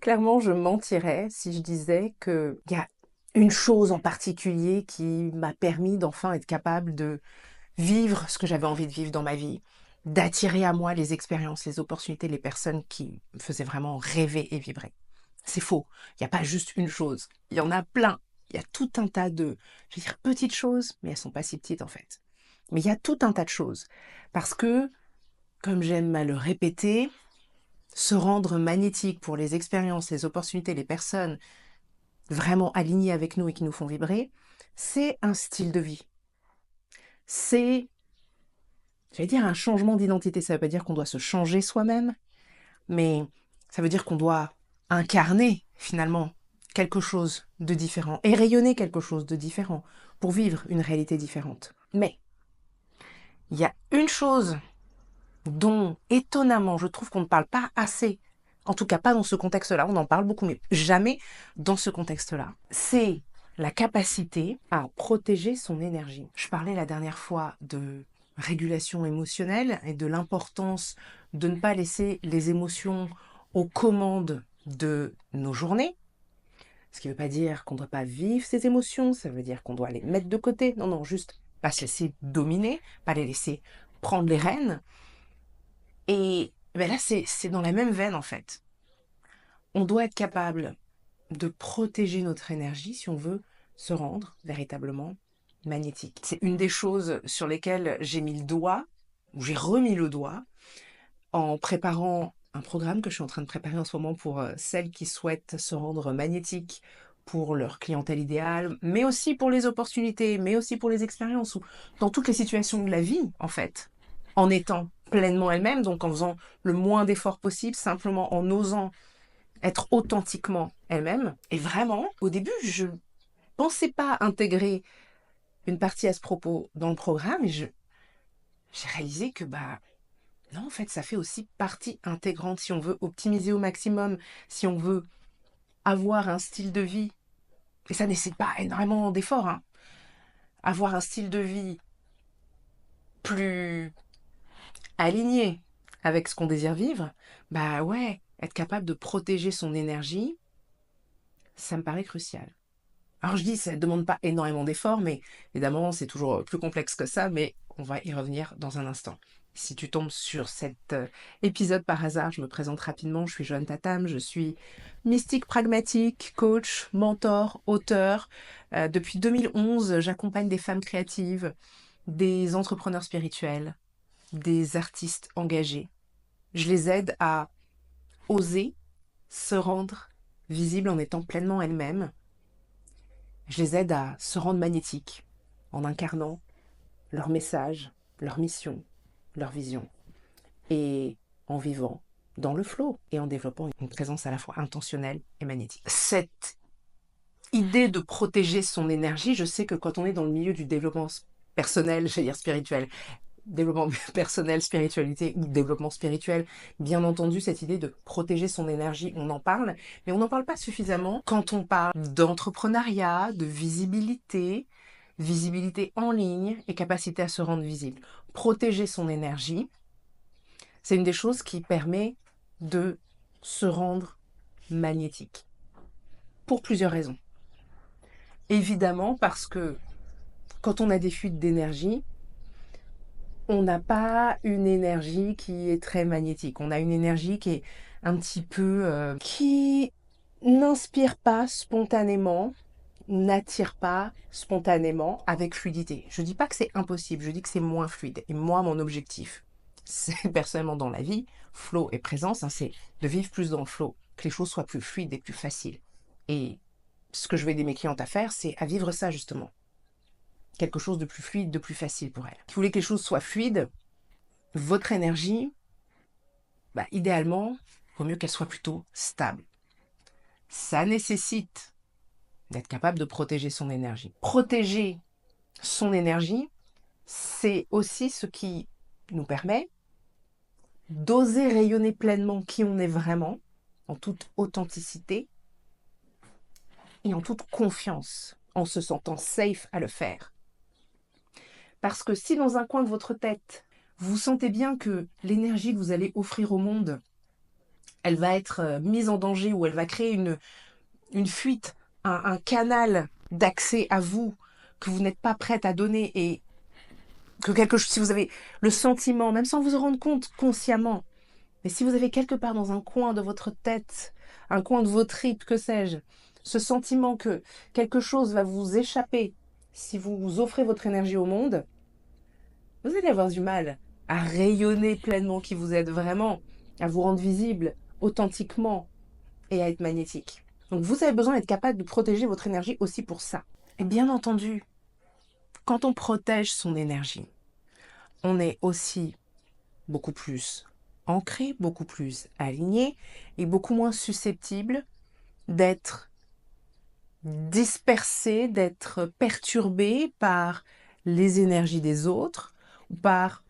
Clairement, je mentirais si je disais qu'il y a une chose en particulier qui m'a permis d'enfin être capable de vivre ce que j'avais envie de vivre dans ma vie, d'attirer à moi les expériences, les opportunités, les personnes qui me faisaient vraiment rêver et vibrer. C'est faux. Il n'y a pas juste une chose. Il y en a plein. Il y a tout un tas de, je vais dire petites choses, mais elles sont pas si petites en fait. Mais il y a tout un tas de choses. Parce que, comme j'aime à le répéter, se rendre magnétique pour les expériences, les opportunités, les personnes vraiment alignés avec nous et qui nous font vibrer, c'est un style de vie. C'est, j'allais dire, un changement d'identité. Ça ne veut pas dire qu'on doit se changer soi-même, mais ça veut dire qu'on doit incarner finalement quelque chose de différent et rayonner quelque chose de différent pour vivre une réalité différente. Mais il y a une chose dont, étonnamment, je trouve qu'on ne parle pas assez, en tout cas pas dans ce contexte-là, on en parle beaucoup, mais jamais dans ce contexte-là. C'est la capacité à protéger son énergie. Je parlais la dernière fois de régulation émotionnelle et de l'importance de ne pas laisser les émotions aux commandes de nos journées. Ce qui ne veut pas dire qu'on ne doit pas vivre ces émotions, ça veut dire qu'on doit les mettre de côté. Non, non, juste pas se laisser dominer, pas les laisser prendre les rênes. Et ben là, c'est dans la même veine en fait. On doit être capable de protéger notre énergie si on veut se rendre véritablement magnétique. C'est une des choses sur lesquelles j'ai mis le doigt, ou j'ai remis le doigt, en préparant un programme que je suis en train de préparer en ce moment pour celles qui souhaitent se rendre magnétiques pour leur clientèle idéale, mais aussi pour les opportunités, mais aussi pour les expériences, ou dans toutes les situations de la vie, en fait, en étant pleinement elle-même, donc en faisant le moins d'efforts possible, simplement en osant être authentiquement elle-même. Et vraiment, au début, je pensais pas intégrer une partie à ce propos dans le programme, et j'ai réalisé que non, en fait, ça fait aussi partie intégrante si on veut optimiser au maximum, si on veut avoir un style de vie, et ça ne nécessite pas énormément d'efforts, hein, avoir un style de vie plus aligné avec ce qu'on désire vivre, bah ouais, être capable de protéger son énergie, ça me paraît crucial. Alors je dis, ça ne demande pas énormément d'efforts, mais évidemment, c'est toujours plus complexe que ça, mais on va y revenir dans un instant. Si tu tombes sur cet épisode par hasard, je me présente rapidement, je suis Joanne Tatam, je suis mystique pragmatique, coach, mentor, auteur. Depuis 2011, j'accompagne des femmes créatives, des entrepreneurs spirituels, des artistes engagés. Je les aide à oser se rendre visibles en étant pleinement elles-mêmes. Je les aide à se rendre magnétiques en incarnant leur message, leur mission, leur vision et en vivant dans le flow et en développant une présence à la fois intentionnelle et magnétique. Cette idée de protéger son énergie, je sais que quand on est dans le milieu du développement personnel, j'allais dire spirituel, développement personnel, spiritualité ou développement spirituel, bien entendu, cette idée de protéger son énergie, on en parle, mais on n'en parle pas suffisamment quand on parle d'entrepreneuriat, de visibilité, visibilité en ligne et capacité à se rendre visible. Protéger son énergie, c'est une des choses qui permet de se rendre magnétique. Pour plusieurs raisons. Évidemment parce que quand on a des fuites d'énergie, on n'a pas une énergie qui est très magnétique. On a une énergie qui est un petit peu... qui n'inspire pas spontanément, n'attire pas spontanément avec fluidité. Je ne dis pas que c'est impossible, je dis que c'est moins fluide. Et moi, mon objectif, c'est personnellement dans la vie, flow et présence, hein, c'est de vivre plus dans le flow, que les choses soient plus fluides et plus faciles. Et ce que je vais aider mes clientes à faire, c'est à vivre ça justement. Quelque chose de plus fluide, de plus facile pour elles. Si vous voulez que les choses soient fluides, votre énergie, idéalement, il vaut mieux qu'elle soit plutôt stable. Ça nécessite d'être capable de protéger son énergie. Protéger son énergie, c'est aussi ce qui nous permet d'oser rayonner pleinement qui on est vraiment, en toute authenticité et en toute confiance, en se sentant safe à le faire. Parce que si dans un coin de votre tête, vous sentez bien que l'énergie que vous allez offrir au monde, elle va être mise en danger ou elle va créer une fuite, un canal d'accès à vous que vous n'êtes pas prête à donner et que quelque chose, si vous avez le sentiment, même sans vous en rendre compte consciemment, mais si vous avez quelque part dans un coin de votre tête, un coin de vos tripes, que sais-je, ce sentiment que quelque chose va vous échapper si vous offrez votre énergie au monde, vous allez avoir du mal à rayonner pleinement qui vous êtes vraiment, à vous rendre visible authentiquement et à être magnétique. Donc vous avez besoin d'être capable de protéger votre énergie aussi pour ça. Et bien entendu, quand on protège son énergie, on est aussi beaucoup plus ancré, beaucoup plus aligné et beaucoup moins susceptible d'être dispersé, d'être perturbé par les énergies des autres ou par,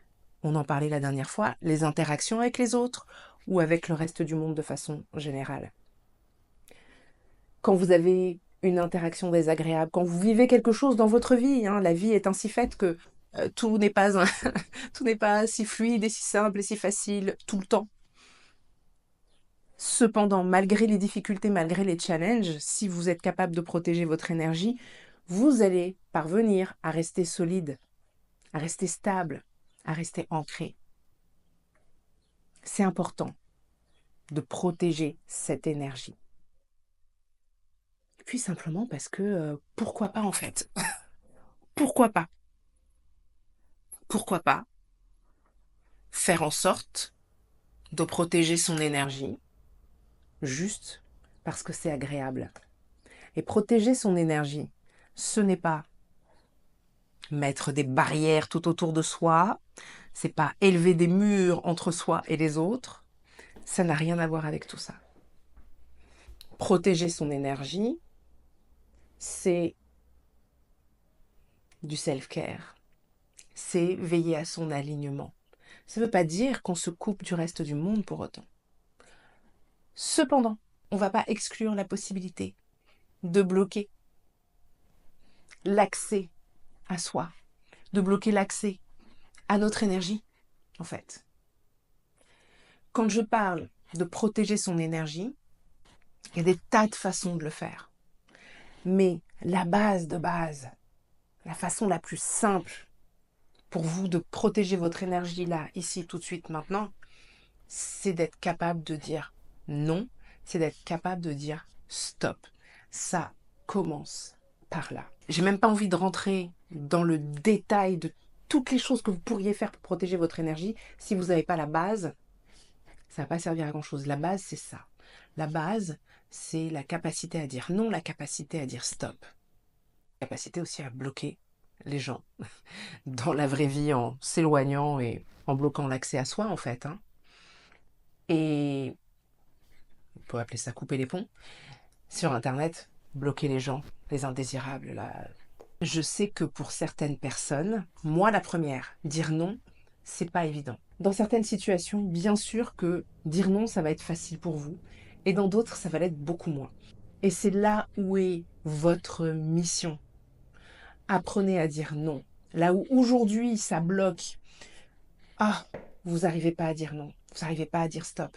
on en parlait la dernière fois, les interactions avec les autres ou avec le reste du monde de façon générale. Quand vous avez une interaction désagréable, quand vous vivez quelque chose dans votre vie, la vie est ainsi faite que tout n'est pas tout n'est pas si fluide et si simple et si facile tout le temps. Cependant, malgré les difficultés, malgré les challenges, si vous êtes capable de protéger votre énergie, vous allez parvenir à rester solide, à rester stable, à rester ancré. C'est important de protéger cette énergie. Et puis simplement parce que pourquoi pas en fait? Pourquoi pas? Pourquoi pas faire en sorte de protéger son énergie juste parce que c'est agréable. Et protéger son énergie, ce n'est pas mettre des barrières tout autour de soi, c'est pas élever des murs entre soi et les autres, ça n'a rien à voir avec tout ça. Protéger son énergie, c'est du self-care, c'est veiller à son alignement. Ça ne veut pas dire qu'on se coupe du reste du monde pour autant. Cependant, on ne va pas exclure la possibilité de bloquer l'accès à soi, de bloquer l'accès à notre énergie, en fait. Quand je parle de protéger son énergie, il y a des tas de façons de le faire. Mais la base de base, la façon la plus simple pour vous de protéger votre énergie là, ici, tout de suite, maintenant, c'est d'être capable de dire non, c'est d'être capable de dire stop. Ça commence par là. J'ai même pas envie de rentrer dans le détail de toutes les choses que vous pourriez faire pour protéger votre énergie. Si vous n'avez pas la base, ça va pas servir à grand chose. La base, c'est ça. La base, c'est la capacité à dire non, la capacité à dire stop. La capacité aussi à bloquer les gens dans la vraie vie en s'éloignant et en bloquant l'accès à soi, en fait. Et on peut appeler ça couper les ponts. Sur Internet, bloquer les gens, les indésirables. Là. Je sais que pour certaines personnes, moi la première, dire non, c'est pas évident. Dans certaines situations, bien sûr que dire non, ça va être facile pour vous. Et dans d'autres, ça va l'être beaucoup moins. Et c'est là où est votre mission. Apprenez à dire non. Là où aujourd'hui, ça bloque. Ah, vous n'arrivez pas à dire non. Vous n'arrivez pas à dire stop.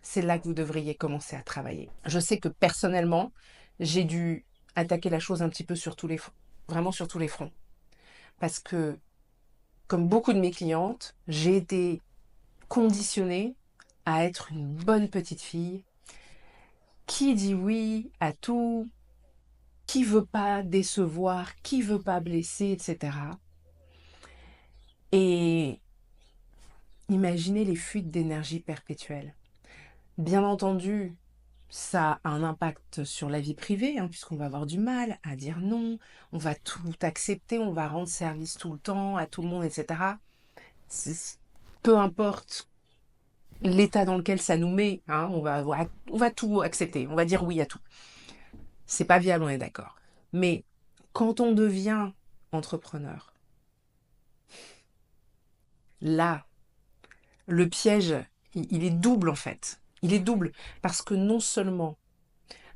C'est là que vous devriez commencer à travailler. Je sais que personnellement, j'ai dû attaquer la chose un petit peu sur tous les fronts. Vraiment sur tous les fronts. Parce que, comme beaucoup de mes clientes, j'ai été conditionnée à être une bonne petite fille qui dit oui à tout, qui veut pas décevoir, qui veut pas blesser, etc. Et imaginez les fuites d'énergie perpétuelles. Bien entendu, ça a un impact sur la vie privée, puisqu'on va avoir du mal à dire non, on va tout accepter, on va rendre service tout le temps à tout le monde, etc. Peu importe l'état dans lequel ça nous met, on va tout accepter, on va dire oui à tout. C'est pas viable, on est d'accord. Mais quand on devient entrepreneur, là, le piège, il est double en fait. Il est double parce que non seulement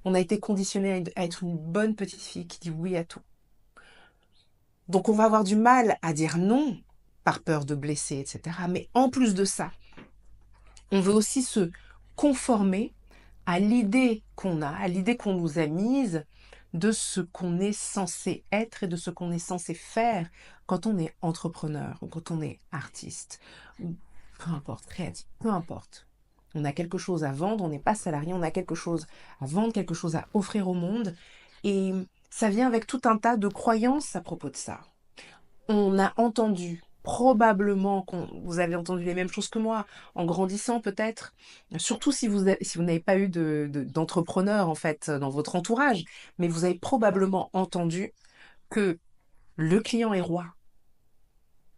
on a été conditionné à être une bonne petite fille qui dit oui à tout. Donc on va avoir du mal à dire non par peur de blesser, etc. Mais en plus de ça, on veut aussi se conformer à l'idée qu'on a, à l'idée qu'on nous a mise de ce qu'on est censé être et de ce qu'on est censé faire quand on est entrepreneur ou quand on est artiste, ou peu importe, créatif, peu importe. On a quelque chose à vendre, on n'est pas salarié, on a quelque chose à vendre, quelque chose à offrir au monde. Et ça vient avec tout un tas de croyances à propos de ça. On a entendu, probablement, vous avez entendu les mêmes choses que moi, en grandissant peut-être, surtout si si vous n'avez pas eu d'entrepreneur en fait dans votre entourage, mais vous avez probablement entendu que le client est roi.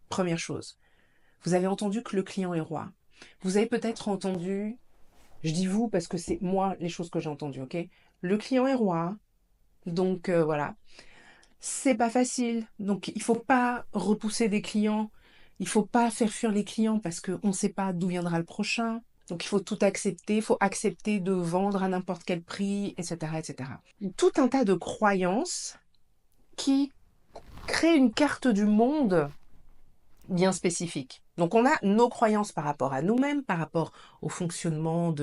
Première chose. Vous avez entendu que le client est roi. Vous avez peut-être entendu, je dis vous parce que c'est moi les choses que j'ai entendues, ok? Le client est roi, donc voilà. C'est pas facile, donc il faut pas repousser des clients, il faut pas faire fuir les clients parce qu'on ne sait pas d'où viendra le prochain. Donc il faut tout accepter, il faut accepter de vendre à n'importe quel prix, etc., etc. Tout un tas de croyances qui créent une carte du monde bien spécifique. Donc on a nos croyances par rapport à nous-mêmes, par rapport au fonctionnement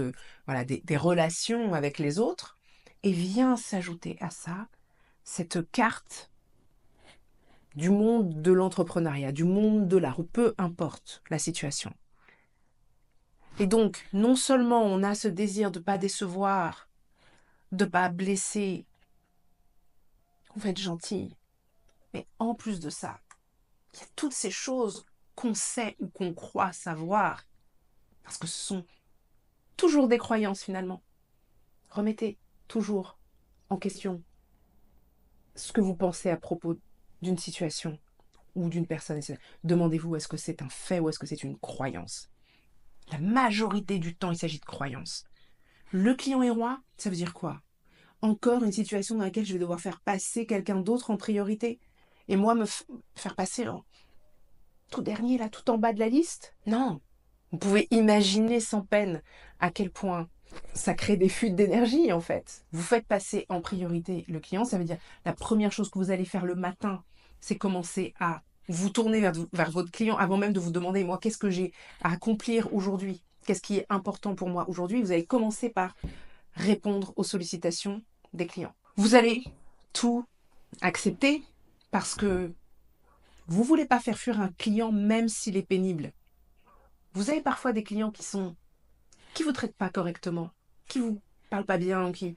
voilà, des relations avec les autres, et vient s'ajouter à ça cette carte du monde de l'entrepreneuriat, du monde de l'art, ou peu importe la situation. Et donc, non seulement on a ce désir de ne pas décevoir, de ne pas blesser, on va être gentil, mais en plus de ça, il y a toutes ces choses qu'on sait ou qu'on croit savoir, parce que ce sont toujours des croyances finalement. Remettez toujours en question ce que vous pensez à propos d'une situation ou d'une personne. Demandez-vous, est-ce que c'est un fait ou est-ce que c'est une croyance? La majorité du temps, il s'agit de croyances. Le client est roi, ça veut dire quoi? Encore une situation dans laquelle je vais devoir faire passer quelqu'un d'autre en priorité et moi faire passer en tout dernier, là, tout en bas de la liste? Non. Vous pouvez imaginer sans peine à quel point ça crée des fuites d'énergie, en fait. Vous faites passer en priorité le client, ça veut dire la première chose que vous allez faire le matin, c'est commencer à vous tourner vers votre client avant même de vous demander, moi, qu'est-ce que j'ai à accomplir aujourd'hui? Qu'est-ce qui est important pour moi aujourd'hui? Vous allez commencer par répondre aux sollicitations des clients. Vous allez tout accepter parce que vous ne voulez pas faire fuir un client même s'il est pénible. Vous avez parfois des clients qui vous traitent pas correctement, qui vous parlent pas bien, qui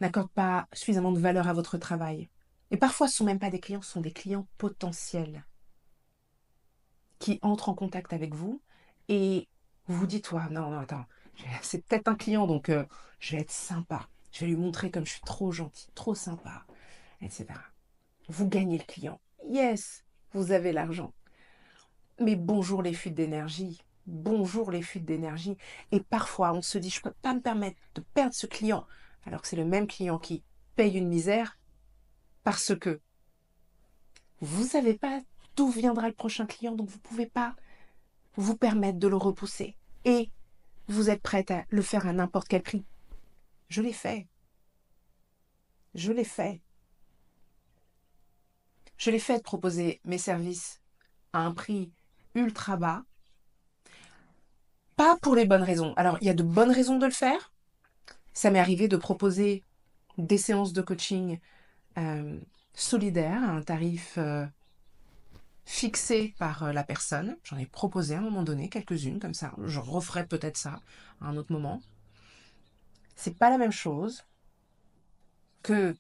n'accordent pas suffisamment de valeur à votre travail. Et parfois, ce ne sont même pas des clients, ce sont des clients potentiels qui entrent en contact avec vous et vous vous dites, ouais, non, non, attends, c'est peut-être un client, donc je vais être sympa. Je vais lui montrer comme je suis trop gentil, trop sympa, etc. Vous gagnez le client. Yes, vous avez l'argent. Mais bonjour les fuites d'énergie. Bonjour les fuites d'énergie. Et parfois, on se dit, je ne peux pas me permettre de perdre ce client, alors que c'est le même client qui paye une misère, parce que vous ne savez pas d'où viendra le prochain client, donc vous ne pouvez pas vous permettre de le repousser. Et vous êtes prête à le faire à n'importe quel prix. Je l'ai fait. Je l'ai fait. Je l'ai fait de proposer mes services à un prix ultra bas, pas pour les bonnes raisons. Alors, il y a de bonnes raisons de le faire. Ça m'est arrivé de proposer des séances de coaching solidaires à un tarif fixé par la personne. J'en ai proposé à un moment donné quelques-unes comme ça. Je referai peut-être ça à un autre moment. C'est pas la même chose que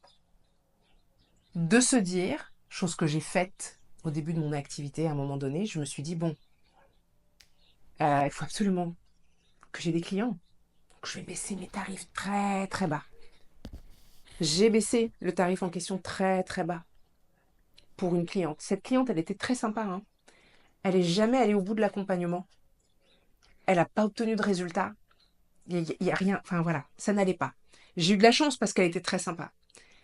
de se dire, chose que j'ai faite au début de mon activité à un moment donné, je me suis dit, bon, il faut absolument que j'ai des clients. Donc je vais baisser mes tarifs très très bas. J'ai baissé le tarif en question très très bas pour une cliente. Cette cliente, elle était très sympa. Hein. Elle n'est jamais allée au bout de l'accompagnement. Elle n'a pas obtenu de résultat. Il y a rien. Enfin voilà, ça n'allait pas. J'ai eu de la chance parce qu'elle était très sympa.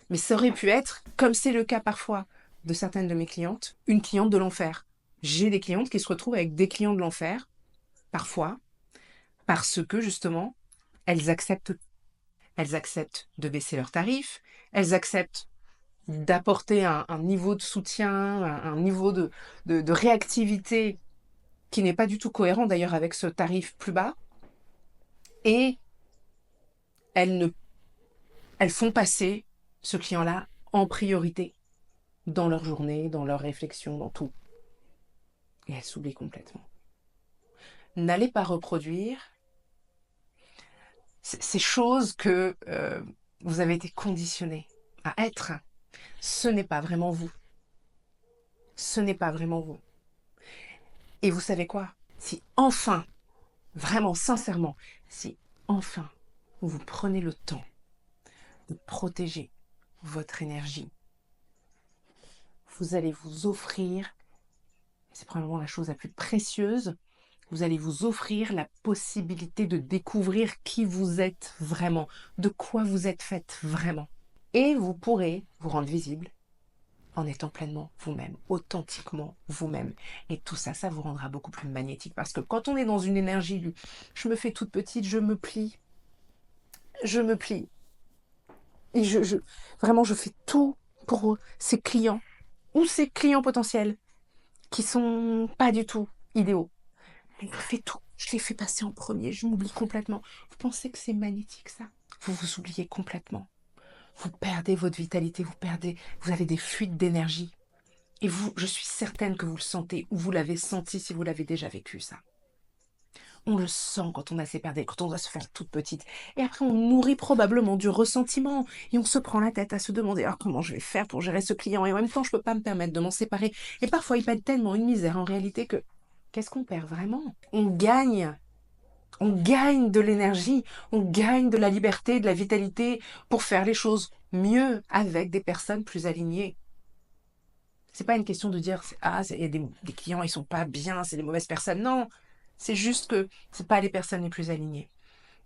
Mais ça aurait pu être, comme c'est le cas parfois de certaines de mes clientes, une cliente de l'enfer. J'ai des clientes qui se retrouvent avec des clients de l'enfer, parfois, parce que justement, elles acceptent. Elles acceptent de baisser leurs tarifs, elles acceptent d'apporter un niveau de soutien, un niveau de réactivité qui n'est pas du tout cohérent d'ailleurs avec ce tarif plus bas. Et elles ne, elles font passer ce client-là en priorité dans leur journée, dans leur réflexion, dans tout. Et elles s'oublient complètement. N'allez pas reproduire ces choses que vous avez été conditionné à être. Ce n'est pas vraiment vous. Ce n'est pas vraiment vous. Et vous savez quoi? Si enfin, vraiment sincèrement, si enfin vous prenez le temps de protéger votre énergie, vous allez vous offrir, c'est probablement la chose la plus précieuse, vous allez vous offrir la possibilité de découvrir qui vous êtes vraiment, de quoi vous êtes faite vraiment. Et vous pourrez vous rendre visible en étant pleinement vous-même, authentiquement vous-même. Et tout ça, ça vous rendra beaucoup plus magnétique. Parce que quand on est dans une énergie du je me fais toute petite, je me plie, et vraiment, je fais tout pour ces clients ou ces clients potentiels qui sont pas du tout idéaux. Mais je fais tout. Je les fais passer en premier. Je m'oublie complètement. Vous pensez que c'est magnétique, ça? Vous vous oubliez complètement. Vous perdez votre vitalité. Vous avez des fuites d'énergie. Et vous, je suis certaine que vous le sentez ou vous l'avez senti si vous l'avez déjà vécu, ça. On le sent quand on a ses perdées, quand on doit se faire toute petite. Et après, on nourrit probablement du ressentiment. Et on se prend la tête à se demander comment je vais faire pour gérer ce client. Et en même temps, je ne peux pas me permettre de m'en séparer. Et parfois, il pète tellement une misère en réalité que qu'est-ce qu'on perd vraiment? On gagne. On gagne de l'énergie. On gagne de la liberté, de la vitalité pour faire les choses mieux avec des personnes plus alignées. C'est pas une question de dire il y a des clients, ils sont pas bien, c'est des mauvaises personnes. Non, c'est juste que c'est pas les personnes les plus alignées.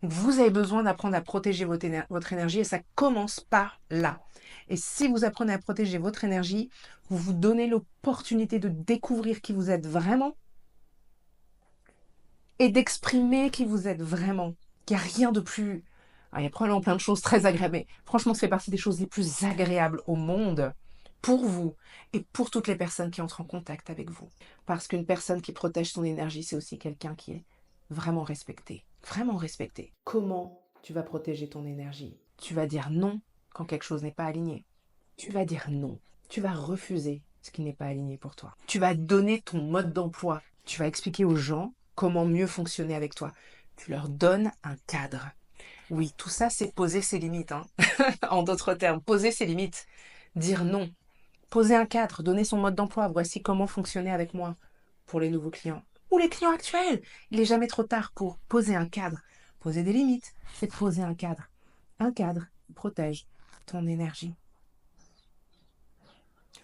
Donc, vous avez besoin d'apprendre à protéger votre énergie et ça commence par là. Et si vous apprenez à protéger votre énergie, vous vous donnez l'opportunité de découvrir qui vous êtes vraiment et d'exprimer qui vous êtes vraiment. Il n'y a rien de plus... Alors, il y a probablement plein de choses très agréables, mais franchement, ça fait partie des choses les plus agréables au monde pour vous et pour toutes les personnes qui entrent en contact avec vous. Parce qu'une personne qui protège son énergie, c'est aussi quelqu'un qui est vraiment respecté. Vraiment respecté. Comment tu vas protéger ton énergie? Tu vas dire non quand quelque chose n'est pas aligné. Tu vas dire non. Tu vas refuser ce qui n'est pas aligné pour toi. Tu vas donner ton mode d'emploi. Tu vas expliquer aux gens comment mieux fonctionner avec toi. Tu leur donnes un cadre. Oui, tout ça, c'est poser ses limites. Hein. En d'autres termes, poser ses limites. Dire non. Poser un cadre, donner son mode d'emploi. Voici comment fonctionner avec moi pour les nouveaux clients. Ou les clients actuels. Il n'est jamais trop tard pour poser un cadre. Poser des limites, c'est poser un cadre. Un cadre protège ton énergie.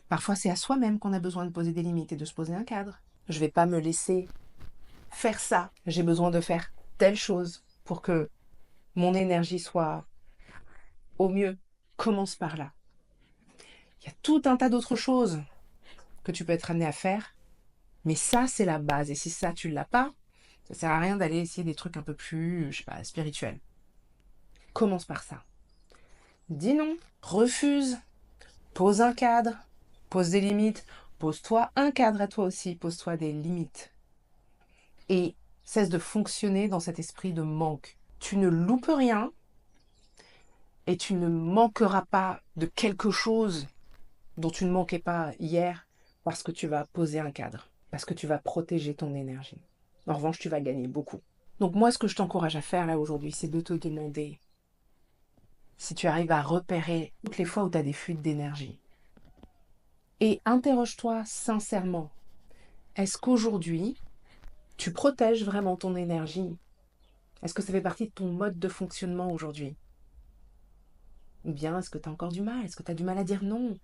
Parfois, c'est à soi-même qu'on a besoin de poser des limites et de se poser un cadre. Je ne vais pas me laisser faire ça. J'ai besoin de faire telle chose pour que mon énergie soit au mieux. Commence par là. Il y a tout un tas d'autres choses que tu peux être amené à faire, mais ça, c'est la base. Et si ça, tu ne l'as pas, ça ne sert à rien d'aller essayer des trucs un peu plus, je sais pas, spirituels. Commence par ça. Dis non, refuse, pose un cadre, pose des limites, pose-toi un cadre à toi aussi, pose-toi des limites. Et cesse de fonctionner dans cet esprit de manque. Tu ne loupes rien et tu ne manqueras pas de quelque chose dont tu ne manquais pas hier parce que tu vas poser un cadre, parce que tu vas protéger ton énergie. En revanche, tu vas gagner beaucoup. Donc moi, ce que je t'encourage à faire là aujourd'hui, c'est de te demander si tu arrives à repérer toutes les fois où tu as des fuites d'énergie. Et interroge-toi sincèrement, est-ce qu'aujourd'hui, tu protèges vraiment ton énergie? Est-ce que ça fait partie de ton mode de fonctionnement aujourd'hui? Ou bien est-ce que tu as encore du mal? Est-ce que tu as du mal à dire non?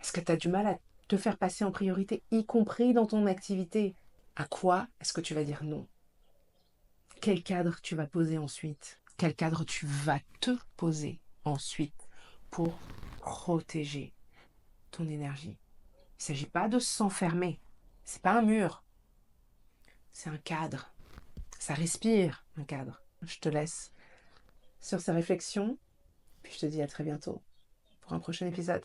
Est-ce que tu as du mal à te faire passer en priorité, y compris dans ton activité? À quoi est-ce que tu vas dire non? Quel cadre tu vas poser ensuite? Quel cadre tu vas te poser ensuite pour protéger ton énergie? Il ne s'agit pas de s'enfermer. C'est pas un mur. C'est un cadre. Ça respire, un cadre. Je te laisse sur ces réflexions, puis je te dis à très bientôt pour un prochain épisode.